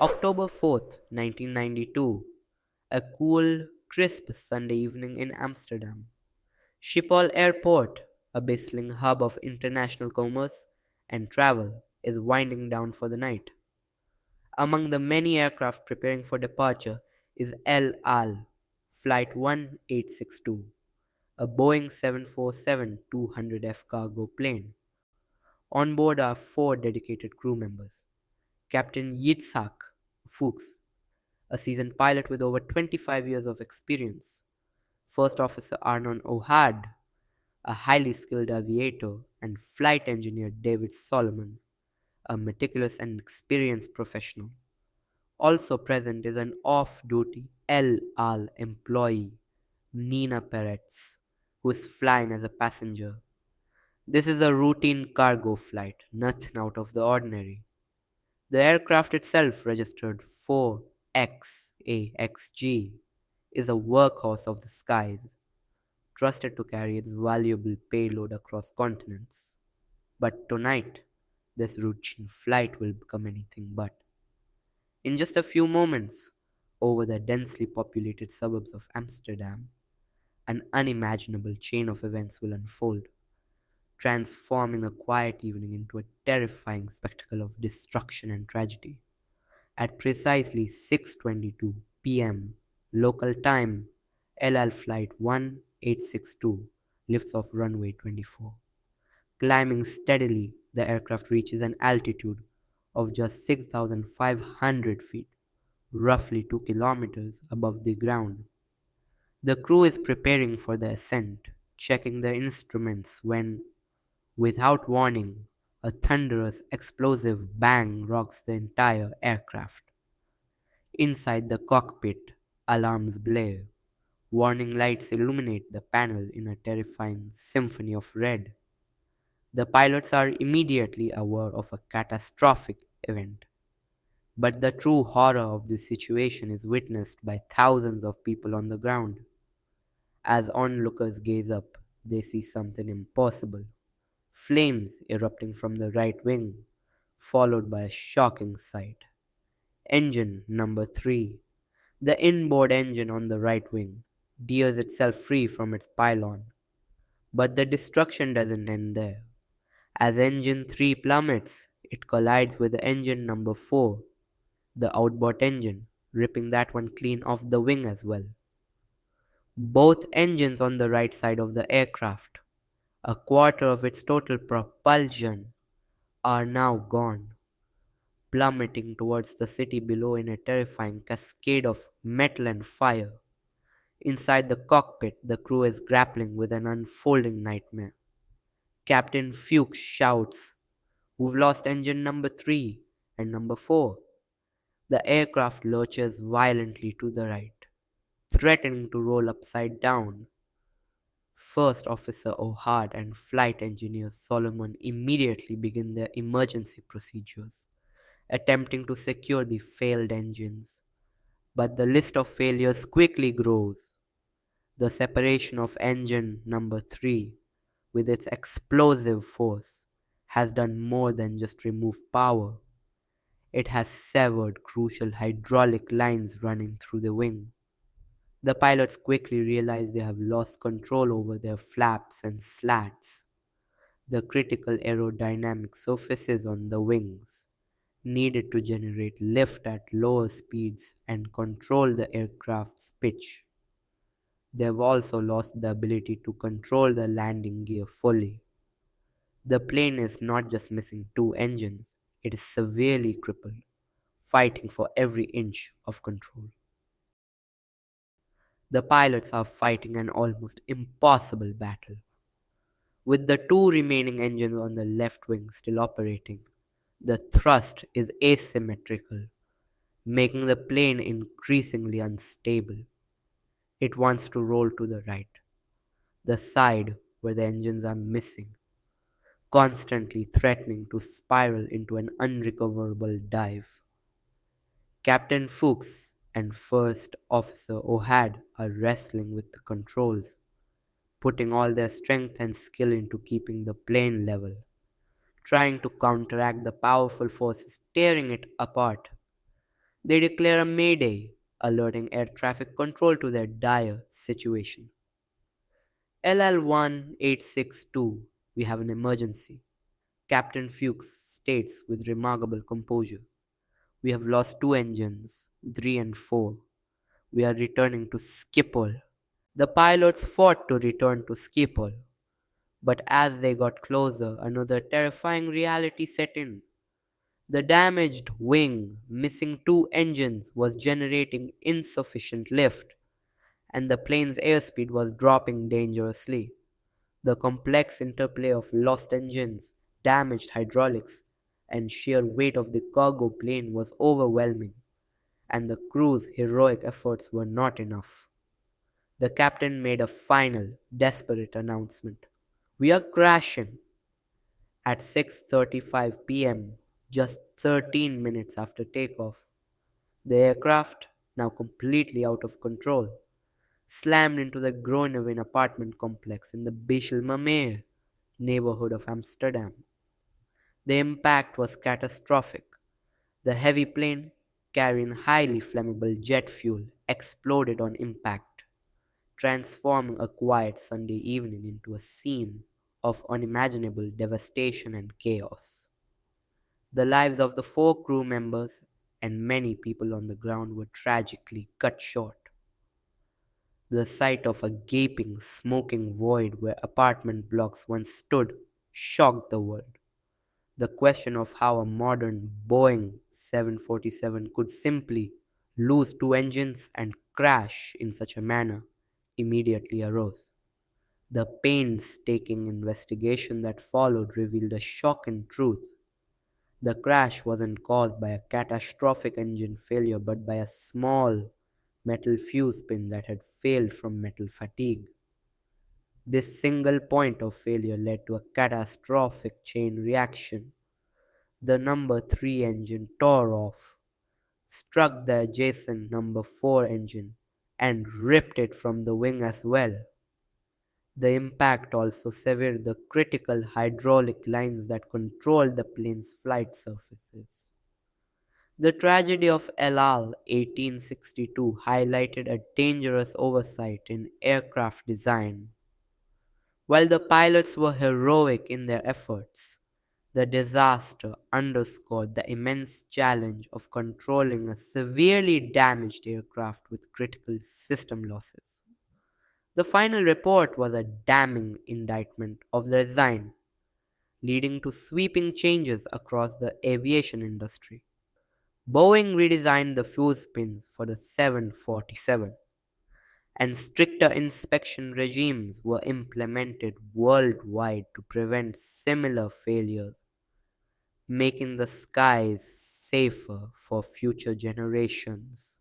October 4th, 1992. A cool, crisp Sunday evening in Amsterdam. Schiphol Airport, a bustling hub of international commerce and travel, is winding down for the night. Among the many aircraft preparing for departure is El Al, Flight 1862, a Boeing 747-200F cargo plane. On board are four dedicated crew members: Captain Yitzhak Fuchs, a seasoned pilot with over 25 years of experience; First Officer Arnon Ohad, a highly skilled aviator; and Flight Engineer David Solomon, a meticulous and experienced professional. Also present is an off-duty El Al employee, Nina Peretz, who is flying as a passenger. This is a routine cargo flight, nothing out of the ordinary. The aircraft itself, registered 4XAXG, is a workhorse of the skies, trusted to carry its valuable payload across continents. But tonight, this routine flight will become anything but. In just a few moments, over the densely populated suburbs of Amsterdam, an unimaginable chain of events will unfold, transforming a quiet evening into a terrifying spectacle of destruction and tragedy. At precisely 6:22 p.m. local time, LL Flight 1862 lifts off runway 24. Climbing steadily, the aircraft reaches an altitude of just 6,500 feet, roughly 2 kilometers above the ground. The crew is preparing for the ascent, checking their instruments when, without warning, a thunderous explosive bang rocks the entire aircraft. Inside the cockpit, alarms blare. Warning lights illuminate the panel in a terrifying symphony of red. The pilots are immediately aware of a catastrophic event. But the true horror of this situation is witnessed by thousands of people on the ground. As onlookers gaze up, they see something impossible: flames erupting from the right wing, followed by a shocking sight. Engine number 3, the inboard engine on the right wing, tears itself free from its pylon. But the destruction doesn't end there. As engine 3 plummets, it collides with engine number 4, the outboard engine, ripping that one clean off the wing as well. Both engines on the right side of the aircraft, a quarter of its total propulsion, are now gone, plummeting towards the city below in a terrifying cascade of metal and fire. Inside the cockpit, the crew is grappling with an unfolding nightmare. Captain Fuchs shouts, "We've lost engine number 3 and number 4." The aircraft lurches violently to the right, threatening to roll upside down. First Officer O'Hart and Flight Engineer Solomon immediately begin their emergency procedures, attempting to secure the failed engines. But the list of failures quickly grows. The separation of engine number 3, with its explosive force, has done more than just remove power. It has severed crucial hydraulic lines running through the wing. The pilots quickly realize they have lost control over their flaps and slats, the critical aerodynamic surfaces on the wings, needed to generate lift at lower speeds and control the aircraft's pitch. They've also lost the ability to control the landing gear fully. The plane is not just missing two engines, it is severely crippled, fighting for every inch of control. The pilots are fighting an almost impossible battle. With the two remaining engines on the left wing still operating, the thrust is asymmetrical, making the plane increasingly unstable. It wants to roll to the right, the side where the engines are missing, constantly threatening to spiral into an unrecoverable dive. Captain Fuchs and First Officer O'Had are wrestling with the controls, putting all their strength and skill into keeping the plane level, trying to counteract the powerful forces tearing it apart. They declare a mayday, alerting air traffic control to their dire situation. LL-1862, we have an emergency. Captain Fuchs states with remarkable composure. We have lost two engines, 3 and 4. We are returning to Schiphol. The pilots fought to return to Schiphol, but as they got closer, another terrifying reality set in. The damaged wing, missing two engines, was generating insufficient lift, and the plane's airspeed was dropping dangerously. The complex interplay of lost engines, damaged hydraulics, and sheer weight of the cargo plane was overwhelming, and the crew's heroic efforts were not enough. The captain made a final, desperate announcement. We are crashing at 6:35 p.m., just 13 minutes after takeoff. The aircraft, now completely out of control, slammed into the Groningen apartment complex in the Bijlmermeer neighborhood of Amsterdam. The impact was catastrophic. The heavy plane, carrying highly flammable jet fuel, exploded on impact, transforming a quiet Sunday evening into a scene of unimaginable devastation and chaos. The lives of the four crew members and many people on the ground were tragically cut short. The sight of a gaping, smoking void where apartment blocks once stood shocked the world. The question of how a modern Boeing 747 could simply lose two engines and crash in such a manner immediately arose. The painstaking investigation that followed revealed a shocking truth. The crash wasn't caused by a catastrophic engine failure but by a small metal fuse pin that had failed from metal fatigue. This single point of failure led to a catastrophic chain reaction. The number 3 engine tore off, struck the adjacent number 4 engine, and ripped it from the wing as well. The impact also severed the critical hydraulic lines that controlled the plane's flight surfaces. The tragedy of El Al 1862 highlighted a dangerous oversight in aircraft design. While the pilots were heroic in their efforts, the disaster underscored the immense challenge of controlling a severely damaged aircraft with critical system losses. The final report was a damning indictment of the design, leading to sweeping changes across the aviation industry. Boeing redesigned the fuse pins for the 747, and stricter inspection regimes were implemented worldwide to prevent similar failures, making the skies safer for future generations.